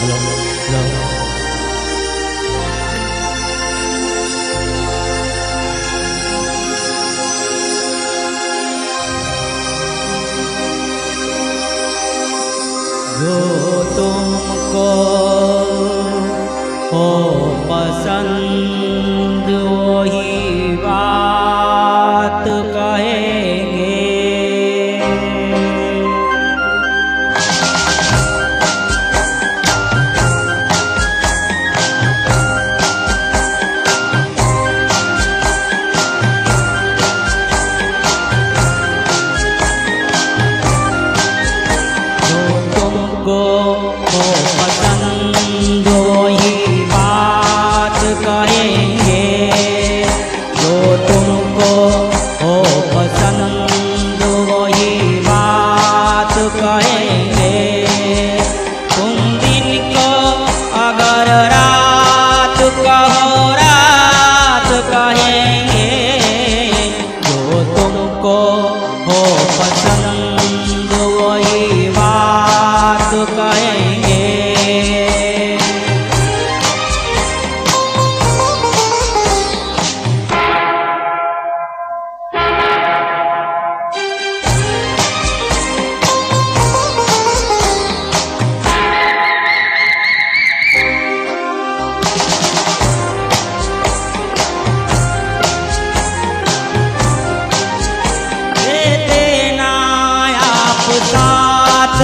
जो तुमको हो पसंद वही बात कहेंगे। को हो पसंद वही बात कहेंगे। जो तुमको हो पसंद वही बात कहेंगे। तुम दिन को अगर रात कहो रात कहेंगे। जो तुमको हो पसंद वही बात कहेंगे।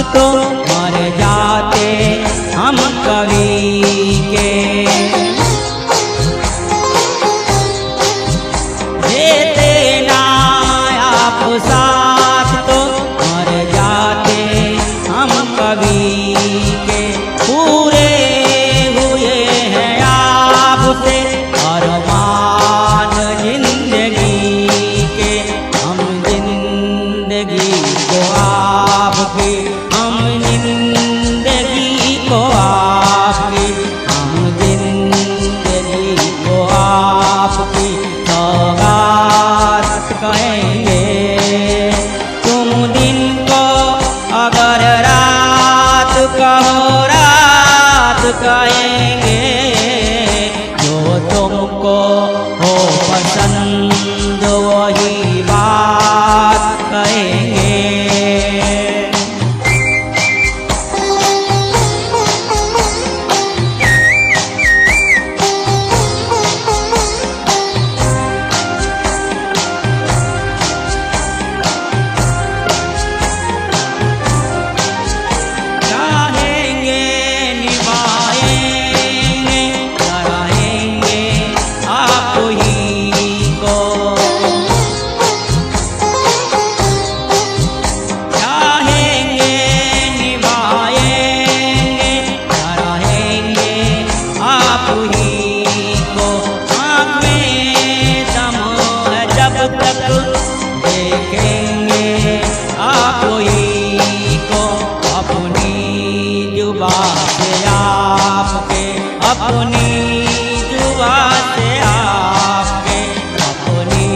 तो मर जाते हम कवि के। देते ना आप साथ तो मर जाते हम कवि के। पूरे हुए हैं आपसे अरमान जिंदगी के। हम जिंदगी को आपकी जिंदगी को आपकी हम जिंदगी को आपकी सौगात कहेंगे। तुम दिन को अगर रात कहो रात कहेंगे। जो तुमको हो पसंद वही बात कहेंगे। देखेंगे आप ही को अपनी जुबान से आपके। अपनी जुबान से आपके। अपनी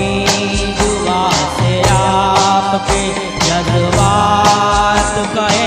जुबान से आपके जज्बात कहे।